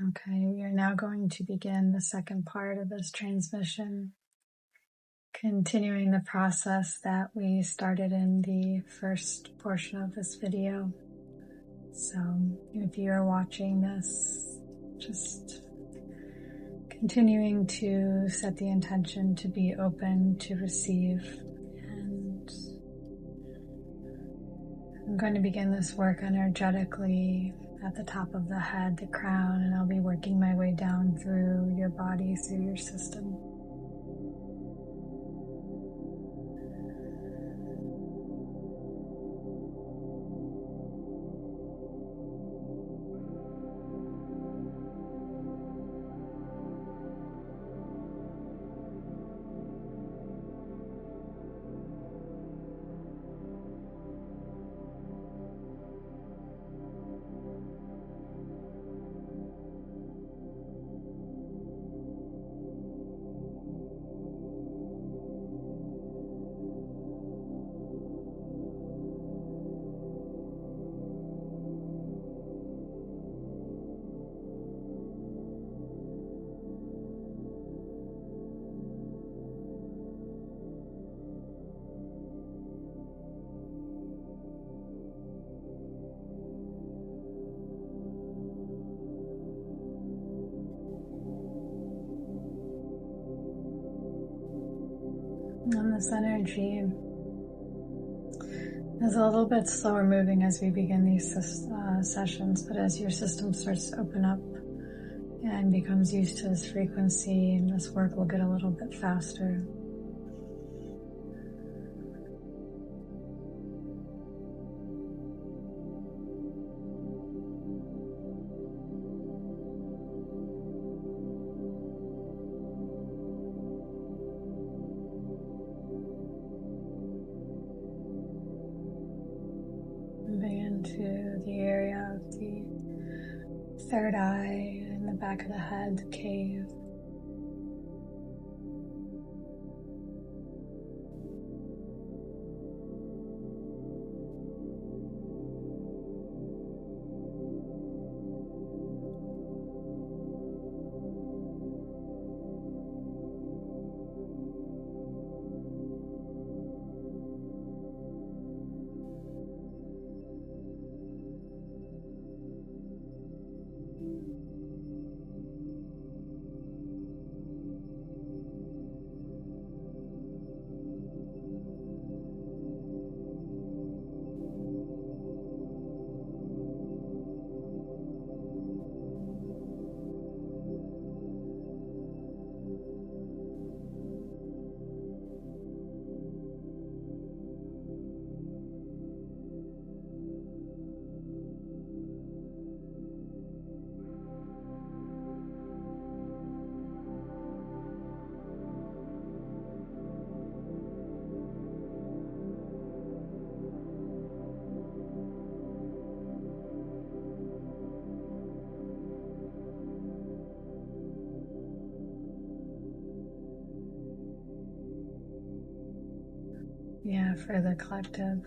Okay, we are now going to begin the second part of this transmission, continuing the process that we started in the first portion of this video. So if you are watching this, just continuing to set the intention to be open to receive. And I'm going to begin this work energetically at the top of the head, the crown, and I'll be working my way down through your body, through your system. And this energy is a little bit slower moving as we begin these sessions, but as your system starts to open up and becomes used to this frequency, and this work will get a little bit faster. Moving into the area of the third eye in the back of the head, the cave. Yeah, for the collective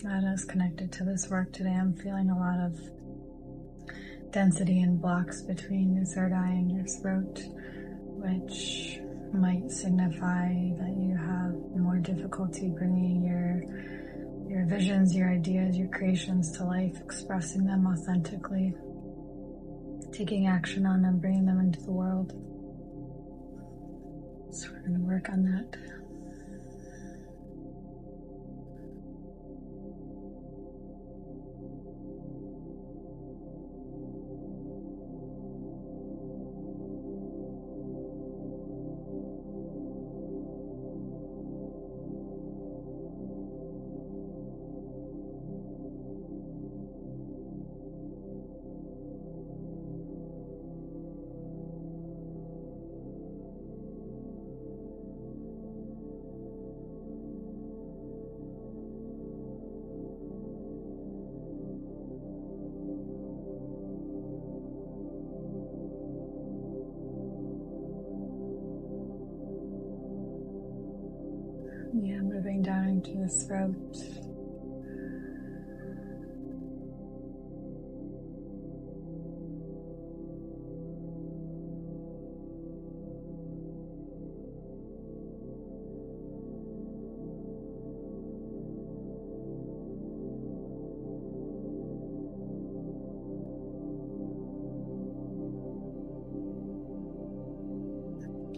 that is connected to this work today, I'm feeling a lot of density and blocks between your third eye and your throat, which might signify that you have more difficulty bringing your visions, your ideas, your creations to life, expressing them authentically, taking action on them, bringing them into the world. So we're going to work on that. Yeah, moving down into the throat.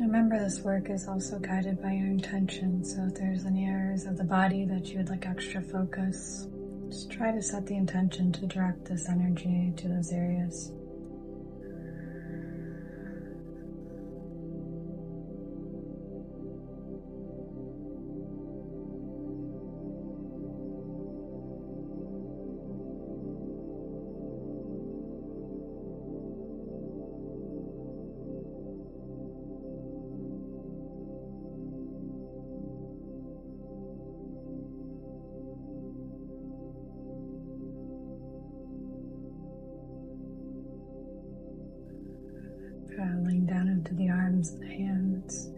Remember, this work is also guided by your intention, so if there's any areas of the body that you would like extra focus, just try to set the intention to direct this energy to those areas. Traveling down into the arms and hands.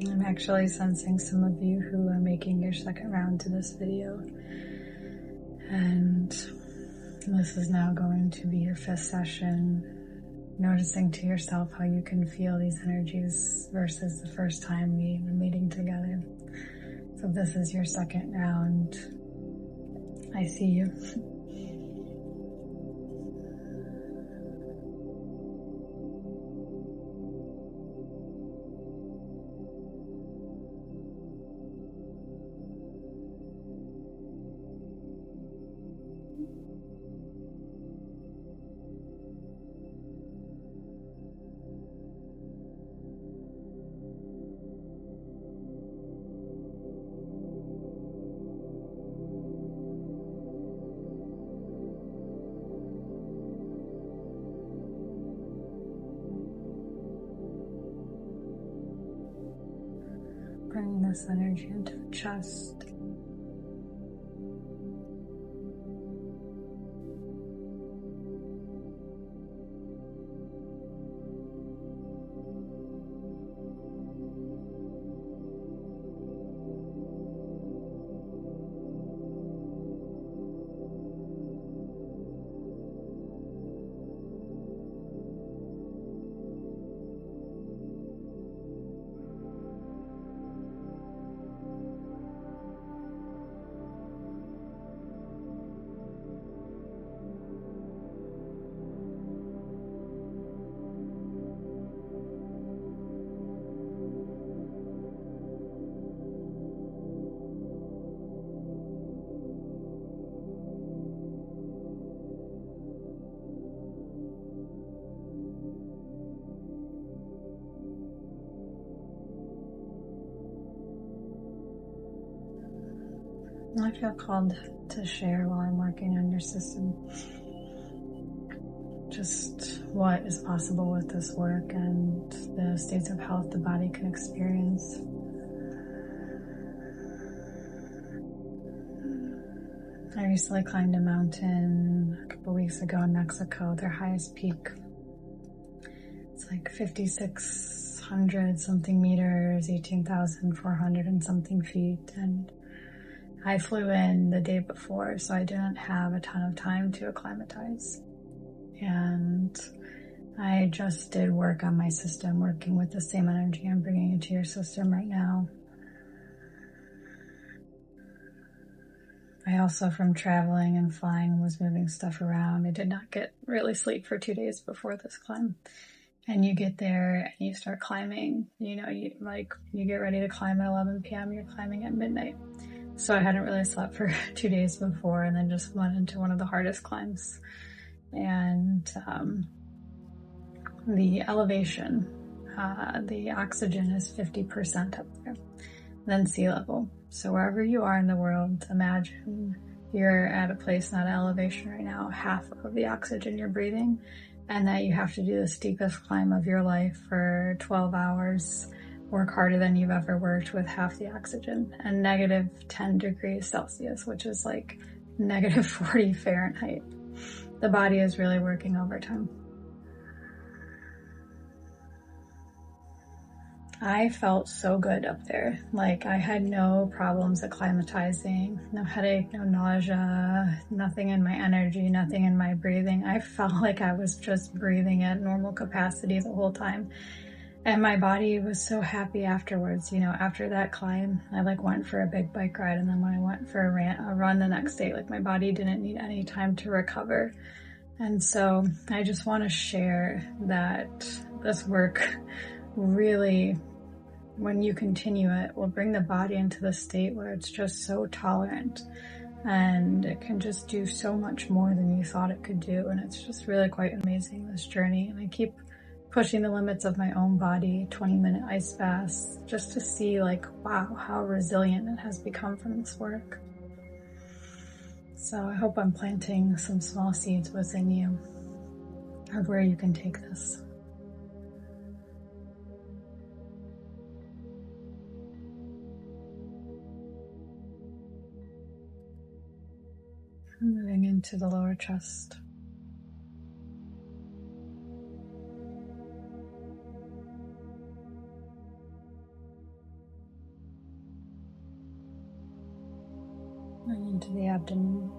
I'm actually sensing some of you who are making your second round to this video, and this is now going to be your fifth session, noticing to yourself how you can feel these energies versus the first time we were meeting together. So if this is your second round, I see you. Bringing this energy into the chest. I feel called to share while I'm working on your system just what is possible with this work and the states of health the body can experience. I recently climbed a mountain a couple weeks ago in Mexico, their highest peak. It's like 5,600 something meters, 18,400 and something feet, and I flew in the day before, so I didn't have a ton of time to acclimatize. And I just did work on my system, working with the same energy I'm bringing into your system right now. I also, from traveling and flying, was moving stuff around. I did not get really sleep for 2 days before this climb. And you get there and you start climbing, you get ready to climb at 11 p.m., you're climbing at midnight. So I hadn't really slept for 2 days before, and then just went into one of the hardest climbs. And the elevation, the oxygen is 50% up there, then sea level. So wherever you are in the world, imagine you're at a place, not elevation right now, half of the oxygen you're breathing, and that you have to do the steepest climb of your life for 12 hours, work harder than you've ever worked with half the oxygen, and negative 10 degrees Celsius, which is like negative 40 Fahrenheit. The body is really working overtime. I felt so good up there. Like, I had no problems acclimatizing, no headache, no nausea, nothing in my energy, nothing in my breathing. I felt like I was just breathing at normal capacity the whole time. And my body was so happy afterwards. You know, after that climb, I like went for a big bike ride, and then when I went for a run the next day, like my body didn't need any time to recover. And so I just want to share that this work really, when you continue it, will bring the body into the state where it's just so tolerant, and it can just do so much more than you thought it could do. And it's just really quite amazing, this journey. And I keep pushing the limits of my own body, 20-minute ice baths, just to see like, wow, how resilient it has become from this work. So I hope I'm planting some small seeds within you of where you can take this. Moving into the lower chest. And into the abdomen.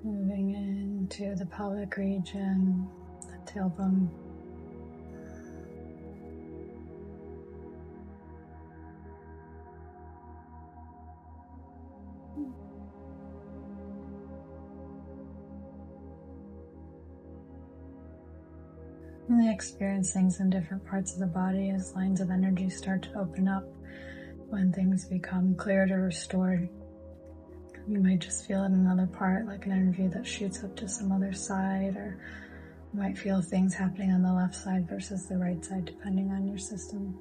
Moving into the pelvic region, the tailbone. And they experience things in different parts of the body as lines of energy start to open up. When things become cleared or restored, you might just feel it in another part, like an energy that shoots up to some other side, or you might feel things happening on the left side versus the right side, depending on your system.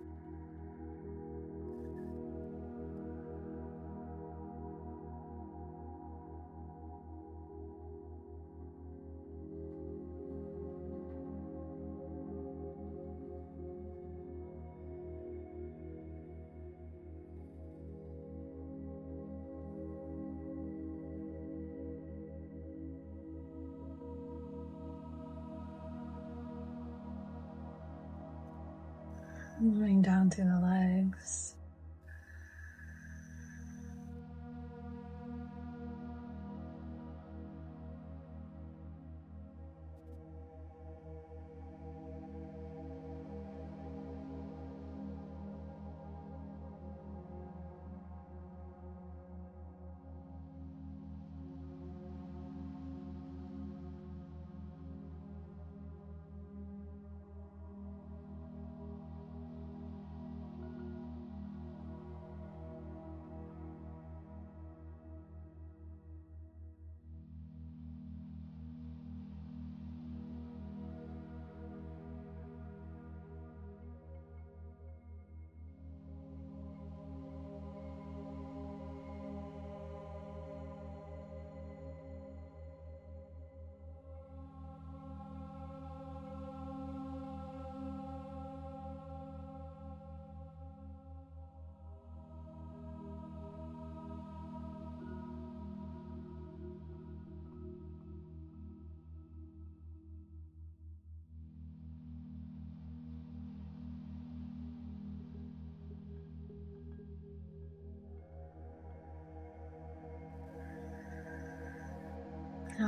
Moving down through the legs.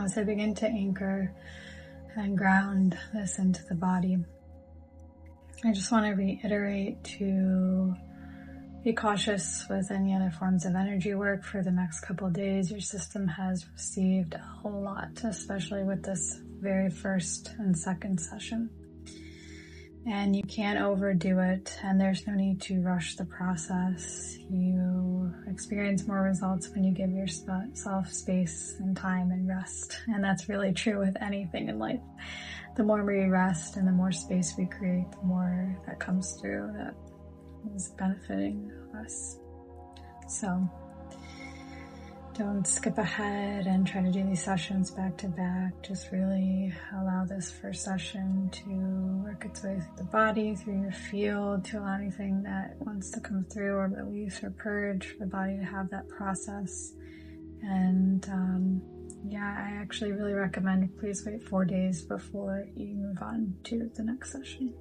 Now, as I begin to anchor and ground this into the body, I just want to reiterate to be cautious with any other forms of energy work for the next couple of days. Your system has received a lot, especially with this very first and second session. And you can't overdo it, and there's no need to rush the process. You experience more results when you give yourself space and time and rest. And that's really true with anything in life. The more we rest and the more space we create, the more that comes through that is benefiting us. So don't skip ahead and try to do these sessions back to back. Just really allow this first session to work its way through the body, through your field, to allow anything that wants to come through or release or purge for the body to have that process. And I actually really recommend please wait 4 days before you move on to the next session.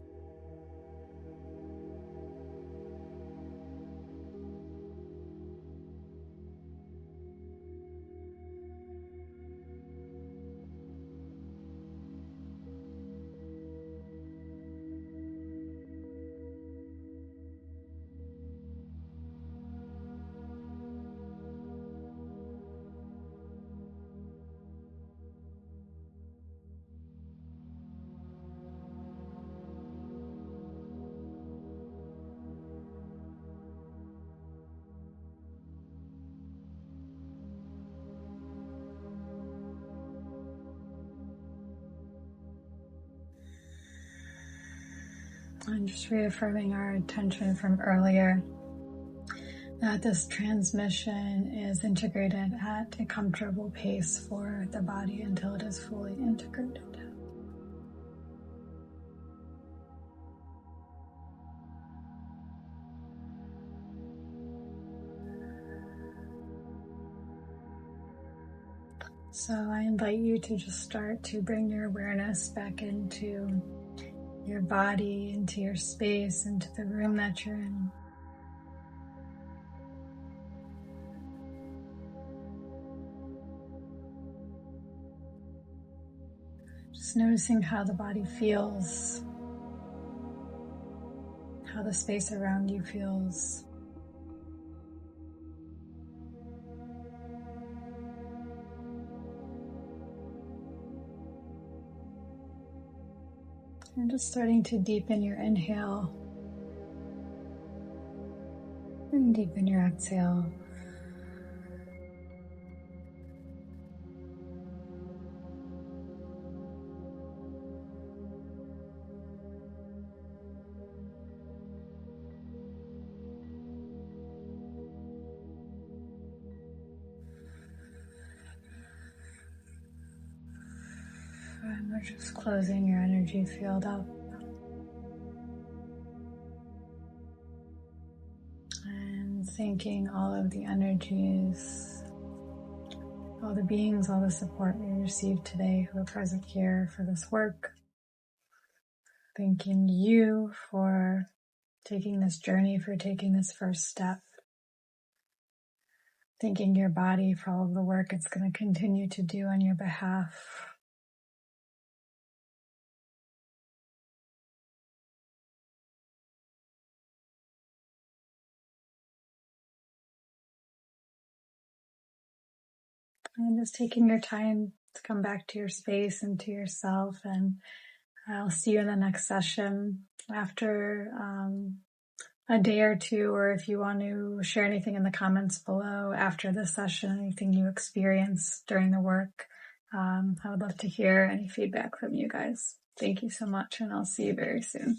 And just reaffirming our intention from earlier that this transmission is integrated at a comfortable pace for the body until it is fully integrated. So I invite you to just start to bring your awareness back into your body, into your space, into the room that you're in. Just noticing how the body feels, how the space around you feels. And just starting to deepen your inhale and deepen your exhale. And we're just closing your energy field up. And thanking all of the energies, all the beings, all the support we received today who are present here for this work. Thanking you for taking this journey, for taking this first step. Thanking your body for all of the work it's going to continue to do on your behalf. And just taking your time to come back to your space and to yourself. And I'll see you in the next session after a day or two, or if you want to share anything in the comments below after this session, anything you experienced during the work. I would love to hear any feedback from you guys. Thank you so much, and I'll see you very soon.